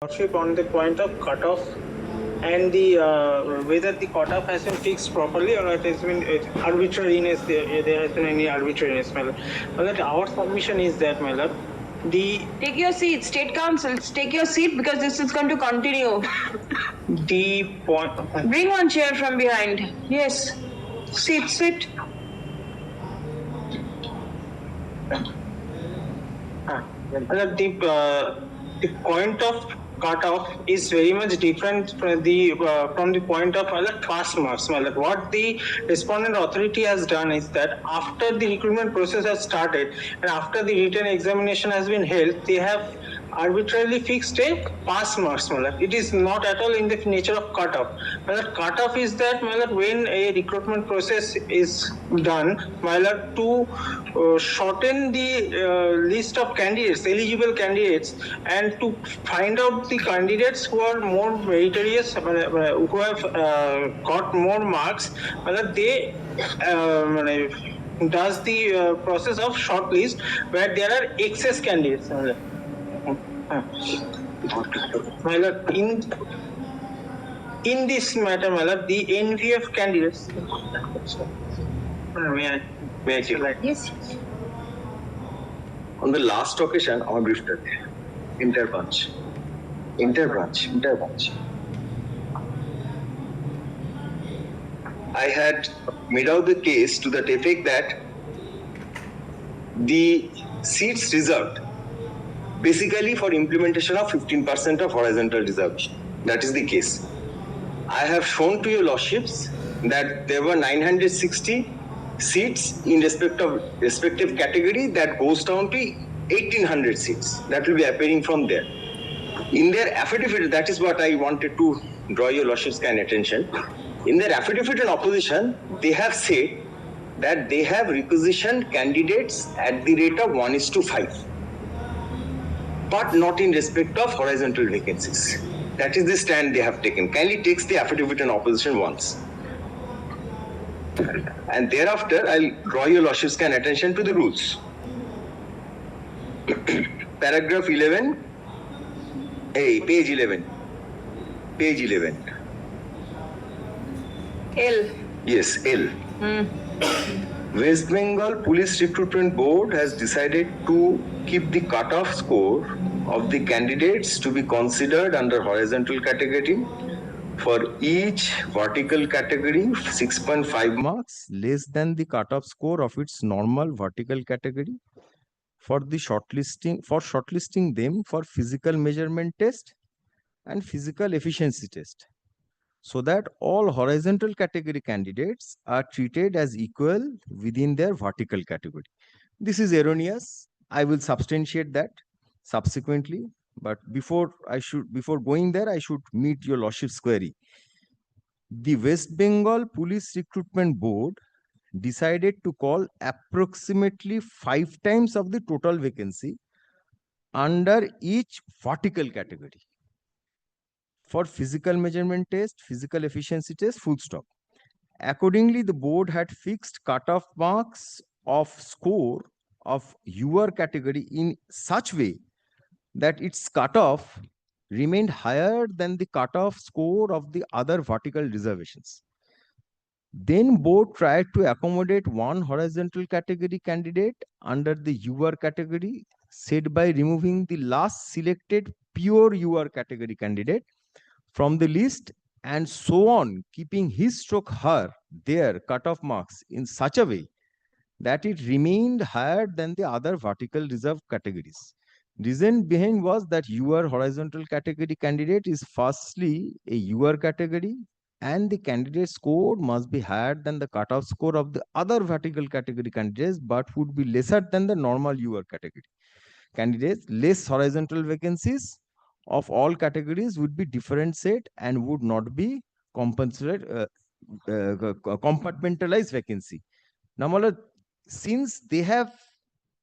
Lordship on the point of cutoff and the whether the cutoff has been fixed properly or it has been arbitrariness. There has been any arbitrariness, my lord. But our submission is that, my lord, Take your seat, State Councils. Take your seat because this is going to continue. the point. Bring one chair from behind. Yes. Sit. The point of cutoff is very much different from the point of pass marks. What the respondent authority has done is that after the recruitment process has started and after the written examination has been held, they have arbitrarily fixed a pass marks. It is not at all in the nature of cutoff. Cutoff is that when a recruitment process is done, to shorten the list of candidates, eligible candidates, and to find out the candidates who are more meritorious, who have got more marks, they does the process of shortlist where there are excess candidates. In this matter, the NVF candidates. Yes. On the last occasion, our drifted interbranch. I had made out the case to that effect that the seats reserved basically for implementation of 15% of horizontal reservation. That is the case. I have shown to your lordships that there were 960 seats in respective category that goes down to 1800 seats. That will be appearing from there. In their affidavit, that is what I wanted to draw your lordship's kind attention. In their affidavit in opposition, they have said that they have requisitioned candidates at the rate of 1:5, but not in respect of horizontal vacancies. That is the stand they have taken. Kindly takes the affidavit in opposition once. And thereafter, I'll draw your lordship's kind attention to the rules. Paragraph 11. Page 11. L. Yes, L. West Bengal Police Recruitment Board has decided to keep the cutoff score of the candidates to be considered under horizontal category for each vertical category 6.5 marks less than the cutoff score of its normal vertical category for shortlisting them for physical measurement test and physical efficiency test, so that all horizontal category candidates are treated as equal within their vertical category. This is erroneous. I will substantiate that subsequently, but before going there, I should meet your lordship's query. The West Bengal Police Recruitment Board decided to call approximately 5 times of the total vacancy under each vertical category for physical measurement test, physical efficiency test, full stop. Accordingly, the board had fixed cutoff marks of score of your category in such way that its cutoff remained higher than the cutoff score of the other vertical reservations. Then board tried to accommodate one horizontal category candidate under the UR category, said by removing the last selected pure UR category candidate from the list, and so on, keeping his stroke her their cutoff marks in such a way that it remained higher than the other vertical reserve categories. Reason behind was that UR horizontal category candidate is firstly a UR category, and the candidate score must be higher than the cutoff score of the other vertical category candidates, but would be lesser than the normal UR category candidates. Less horizontal vacancies of all categories would be differentiated and would not be compartmentalized vacancy. Now, since they have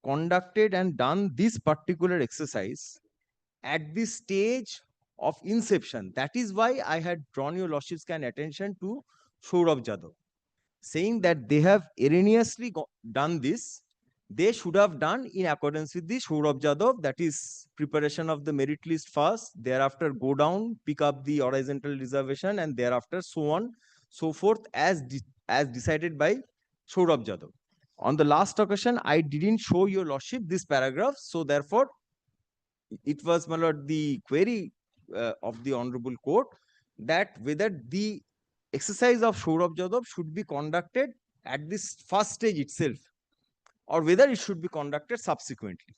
conducted and done this particular exercise at this stage of inception, that is why I had drawn your lordship's kind attention to Saurabh Jadhav, saying that they have erroneously done this they should have done in accordance with the Saurabh Jadhav, that is preparation of the merit list first, thereafter go down, pick up the horizontal reservation, and thereafter so on, so forth, as decided by Saurabh Jadhav. On the last occasion, I didn't show your lordship this paragraph, so therefore it was, my lord, the query of the honorable court that whether the exercise of Saurabh Jadhav should be conducted at this first stage itself, or whether it should be conducted subsequently.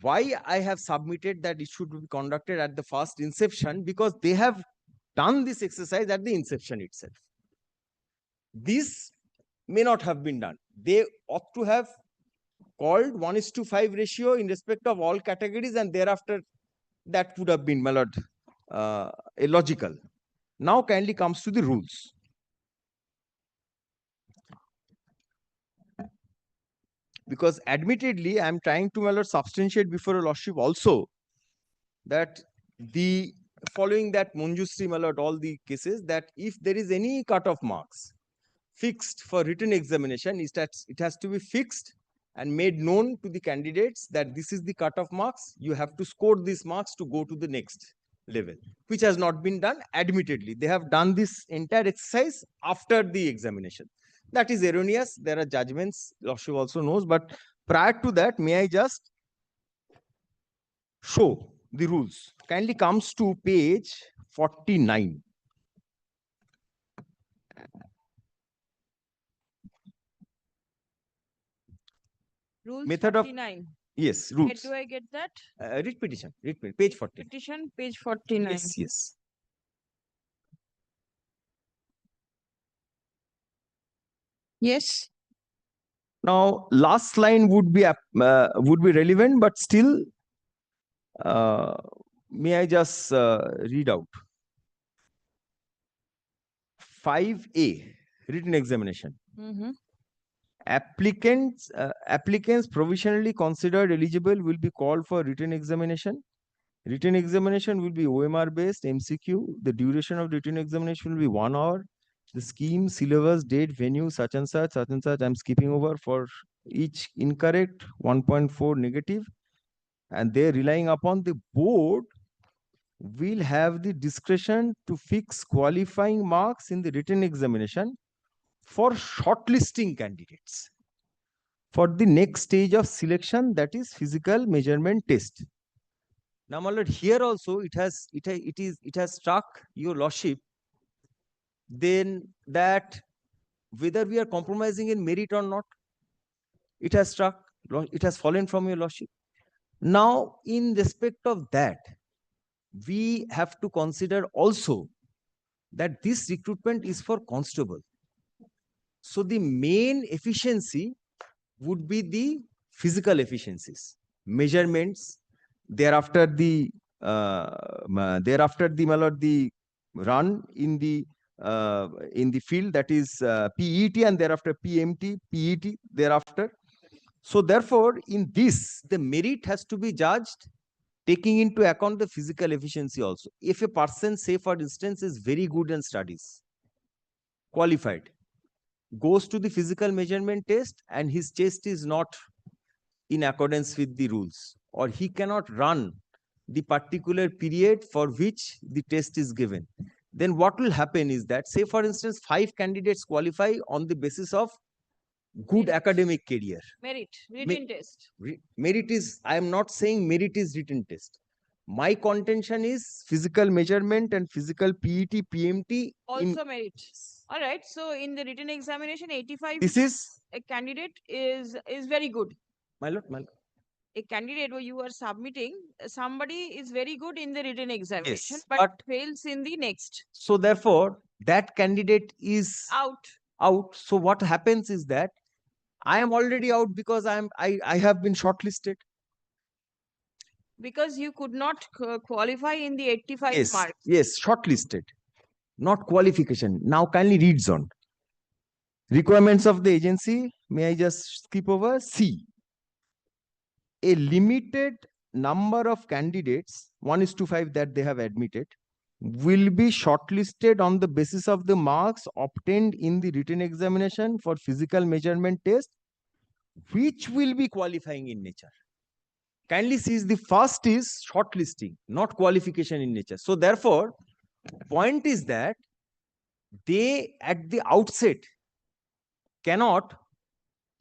Why I have submitted that it should be conducted at the first inception? Because they have done this exercise at the inception itself. This may not have been done. They ought to have called 1:5 ratio in respect of all categories, and thereafter that would have been, my lord, illogical. Now kindly comes to the rules. Because admittedly, I am trying to, my lord, substantiate before a lordship also that the following that Manjusri, my lord, all the cases, that if there is any cut-off marks fixed for written examination, is that it has to be fixed and made known to the candidates that this is the cut-off marks. You have to score these marks to go to the next level, which has not been done. Admittedly, they have done this entire exercise after the examination. That is erroneous. There are judgments, lordship also knows, but prior to that, may I just show the rules? Kindly comes to page 49. Rules Method of 49. Yes, Where rules. do I get that? Read petition, page 40. Petition, page 49. Yes, yes. Yes. Now, last line would be relevant, but still, may I just read out? 5A, written examination. Applicants provisionally considered eligible will be called for written examination. Written examination will be OMR based, MCQ. The duration of written examination will be 1 hour. The scheme, syllabus, date, venue, such and such, such and such. I'm skipping over for each incorrect, 1.4 negative. And they're relying upon the board will have the discretion to fix qualifying marks in the written examination for shortlisting candidates for the next stage of selection, that is physical measurement test. Now, my lord, here also it has struck your lordship then that whether we are compromising in merit or not, it has struck, it has fallen from your lordship. Now, in respect of that, we have to consider also that this recruitment is for constable. So the main efficiency would be the physical efficiencies, measurements, thereafter the my lord, the run in the field, that is PET, and thereafter PMT, PET thereafter. So therefore, in this, the merit has to be judged taking into account the physical efficiency also. If a person, say for instance, is very good in studies, qualified, goes to the physical measurement test and his chest is not in accordance with the rules, or he cannot run the particular period for which the test is given, then what will happen is that, say for instance, 5 candidates qualify on the basis of good Merit. academic career. Merit, written test. Merit is, I am not saying merit is written test. My contention is physical measurement and physical PET, PMT. Also merit. All right. So in the written examination, 85 This is, a candidate is very good. my lord, A candidate where you are submitting, somebody is very good in the written examination, yes, but fails in the next. So therefore, that candidate is Out. So what happens is that I am already out because I have been shortlisted. Because you could not qualify in the 85 marks. Yes, shortlisted, not qualification. Now kindly reads on. Requirements of the agency, may I just skip over? C. A limited number of candidates, 1:5 that they have admitted, will be shortlisted on the basis of the marks obtained in the written examination for physical measurement test, which will be qualifying in nature. Kindly see, the first is shortlisting, not qualification in nature. So therefore, point is that they at the outset cannot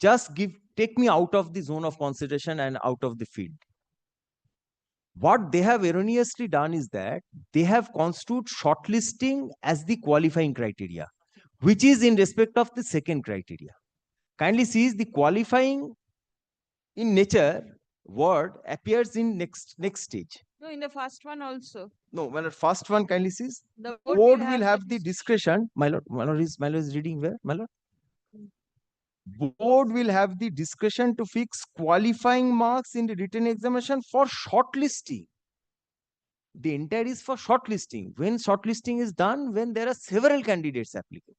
just take me out of the zone of consideration and out of the field. What they have erroneously done is that they have construed shortlisting as the qualifying criteria, which is in respect of the second criteria. Kindly see, the qualifying in nature word appears in next stage. No, in the first one also. No, well, the first one, kindly see, The board will have the discretion. My lord is reading where, my lord? Board will have the discretion to fix qualifying marks in the written examination for shortlisting. The entire is for shortlisting. When shortlisting is done, when there are several candidates applicable.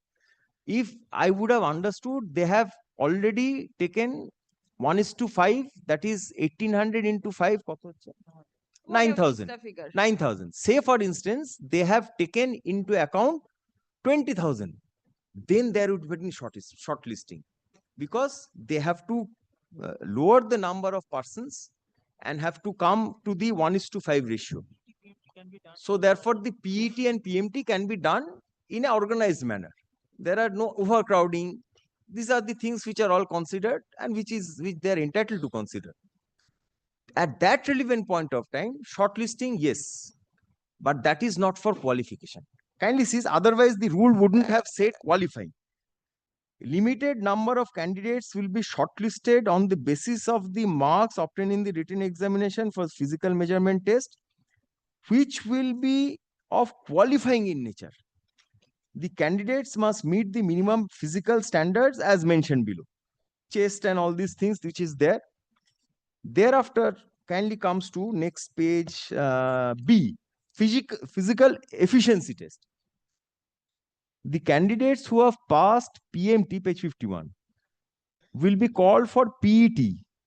If I would have understood, they have already taken 1:5, that is 1800 into 5, 9,000. 9,000. Say for instance, they have taken into account 20,000. Then there would be shortlisting, because they have to lower the number of persons and have to come to the 1:5 ratio. So therefore, the PET and PMT can be done in an organized manner. There are no overcrowding. These are the things which are all considered and which they are entitled to consider. At that relevant point of time, shortlisting, yes, but that is not for qualification. Kindly see, otherwise the rule wouldn't have said qualifying. Limited number of candidates will be shortlisted on the basis of the marks obtained in the written examination for physical measurement test, which will be of qualifying in nature. The candidates must meet the minimum physical standards as mentioned below. Chest and all these things which is there. Thereafter, kindly comes to next page, B, physical efficiency test. The candidates who have passed PMT, page 51, will be called for PET,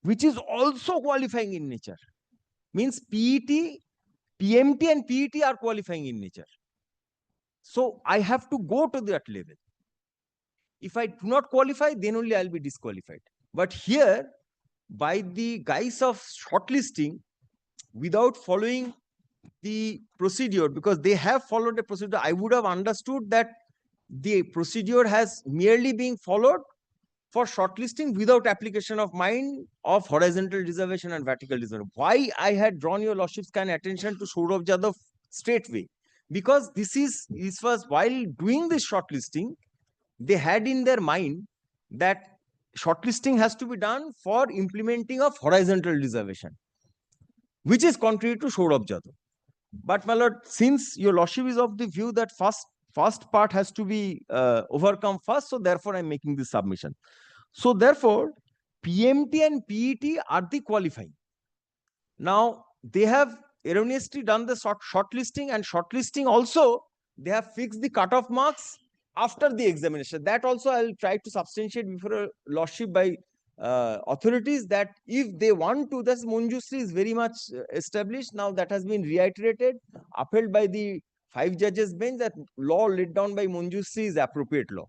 which is also qualifying in nature. Means PET, PMT and PET are qualifying in nature. So I have to go to that level. If I do not qualify, then only I'll be disqualified. But here, by the guise of shortlisting, without following the procedure, because they have followed the procedure, I would have understood that the procedure has merely been followed for shortlisting without application of mind of horizontal reservation and vertical reservation. Why I had drawn your lordship's kind attention to Saurabh Jadhav straightway? Because this was while doing this shortlisting, they had in their mind that shortlisting has to be done for implementing of horizontal reservation, which is contrary to Saurabh Jadhav. But my lord, since your lordship is of the view that first part has to be overcome first, so therefore I'm making this submission. So therefore, PMT and PET are the qualifying. Now, they have erroneously done the shortlisting, and shortlisting also, they have fixed the cutoff marks after the examination. That also I'll try to substantiate before a lordship by authorities, that if they want to, this Manjusri is very much established. Now that has been reiterated, upheld by the 5 judges bench, that law laid down by Manjusri is appropriate law.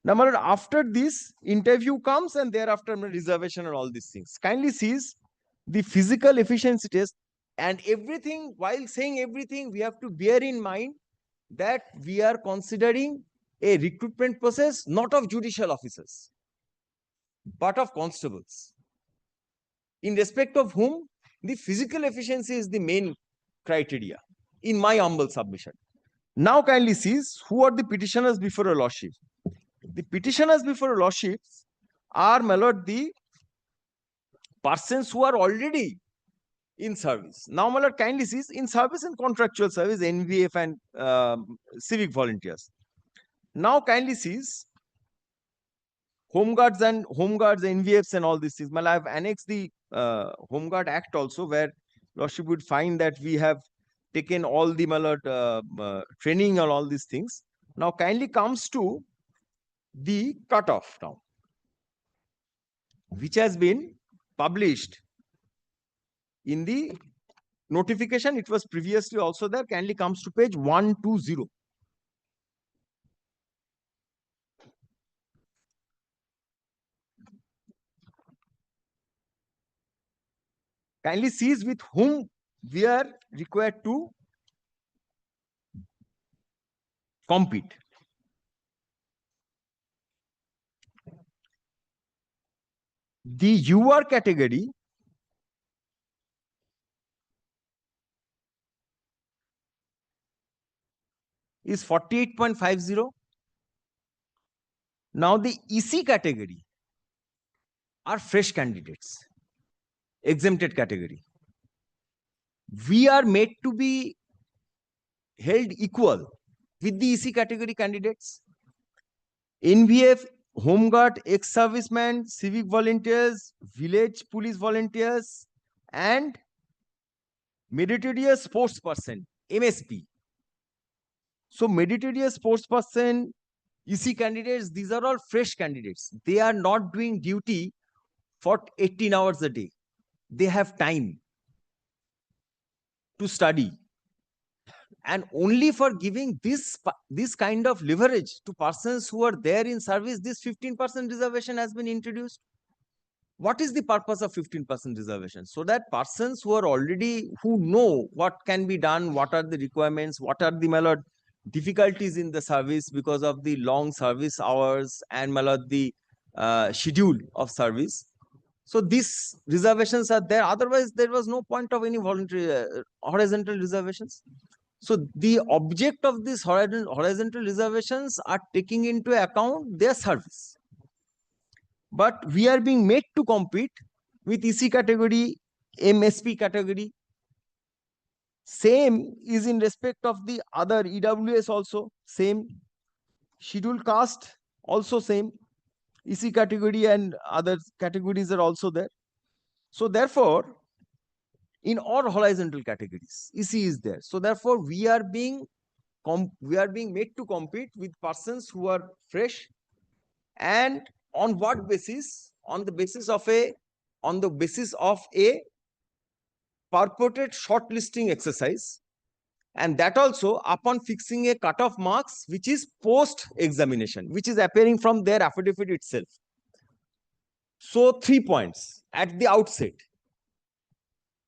Now, after this, interview comes, and thereafter reservation and all these things. Kindly sees the physical efficiency test, and everything, while saying everything, we have to bear in mind that we are considering a recruitment process not of judicial officers, but of constables, in respect of whom the physical efficiency is the main criteria, in my humble submission. Now kindly sees who are the petitioners before a lordship. The petitioners before a lordship are, my lord, the persons who are already in service. Now, my lord, kindly sees in service and contractual service, NVF and civic volunteers. Now kindly sees home guards, NVFs and all these things. I have annexed the Home Guard Act also, where lordship would find that we have taken all the, my lord, training and all these things. Now kindly comes to the cutoff now, which has been published in the notification. It was previously also there. Kindly comes to page 120. kindly sees with whom we are required to compete. The UR category is 48.50. Now the EC category are fresh candidates, exempted category. We are made to be held equal with the EC category candidates. NVF, Home Guard, ex-servicemen, civic volunteers, village police volunteers, and meritorious sports person, MSP. So meritorious sports person, EC candidates, these are all fresh candidates. They are not doing duty for 18 hours a day. They have time to study. And only for giving this kind of leverage to persons who are there in service, this 15% reservation has been introduced. What is the purpose of 15% reservation? So that persons who are already, who know what can be done, what are the requirements, what are the malad difficulties in the service because of the long service hours and malad the schedule of service. So these reservations are there. Otherwise, there was no point of any voluntary horizontal reservations. So the object of these horizontal reservations are taking into account their service. But we are being made to compete with EC category, MSP category. Same is in respect of the other EWS also, same. Scheduled caste also same. EC category and other categories are also there. So therefore, in all horizontal categories, EC is there. So therefore, we are being made to compete with persons who are fresh. And on what basis? On the basis of a purported shortlisting exercise, and that also upon fixing a cutoff marks which is post examination, which is appearing from their affidavit itself. So 3 points at the outset.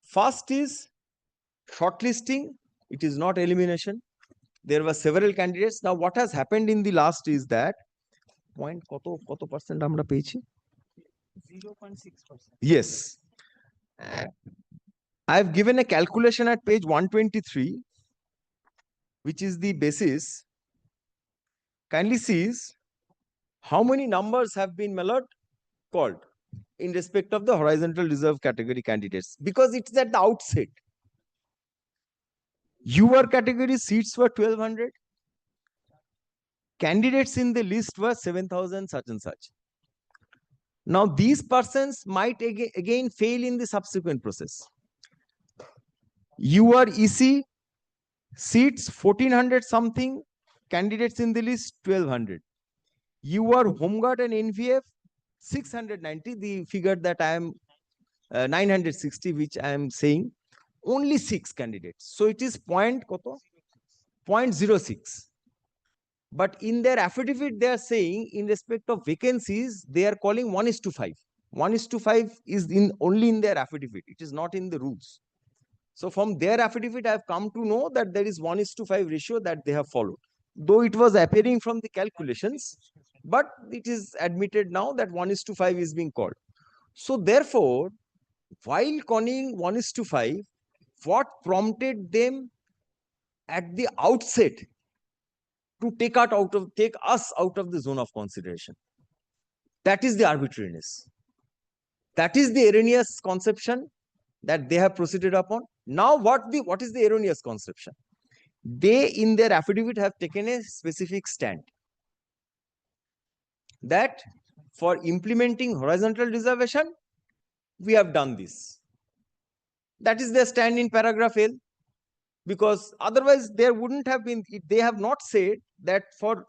First is shortlisting. It is not elimination. There were several candidates. Now what has happened in the last is that point কত percent আমরা পেয়েছি? 0.6%. Yes. I've given a calculation at page 123, which is the basis. Kindly sees how many numbers have been called in respect of the horizontal reserve category candidates, because it's at the outset. UR category seats were 1200. Candidates in the list were 7,000 such and such. Now these persons might again fail in the subsequent process. UR EC seats 1400 something, candidates in the list 1200. UR Home Guard and NVF 690, the figure that I am 960, which I am saying, only 6 candidates. So it is 0.06. But in their affidavit, they are saying in respect of vacancies, they are calling 1:5. 1:5 is only in their affidavit. It is not in the rules. So from their affidavit, I have come to know that there is 1:5 ratio that they have followed. Though it was appearing from the calculations, but it is admitted now that 1:5 is being called. So therefore, while calling 1:5, what prompted them at the outset to take us out of the zone of consideration? That is the arbitrariness. That is the erroneous conception that they have proceeded upon. Now, what is the erroneous conception? They, in their affidavit, have taken a specific stand that for implementing horizontal reservation, we have done this. That is their stand in paragraph L, because otherwise there wouldn't have been. They have not said that for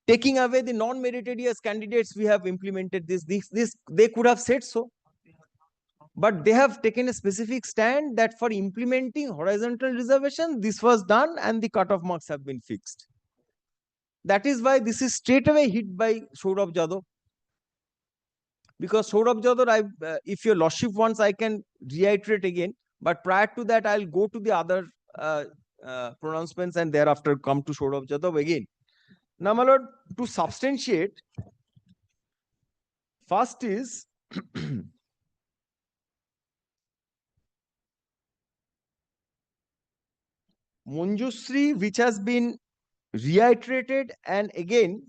taking away the non-meritorious candidates, we have implemented this. They could have said so. But they have taken a specific stand that for implementing horizontal reservation, this was done and the cutoff marks have been fixed. That is why this is straight away hit by Saurabh Jadhav. Because Saurabh Jadhav, if your lordship wants, I can reiterate again. But prior to that, I'll go to the other pronouncements and thereafter come to Saurabh Jadhav again. Now, my lord, to substantiate, first is Manjushree, which has been reiterated and again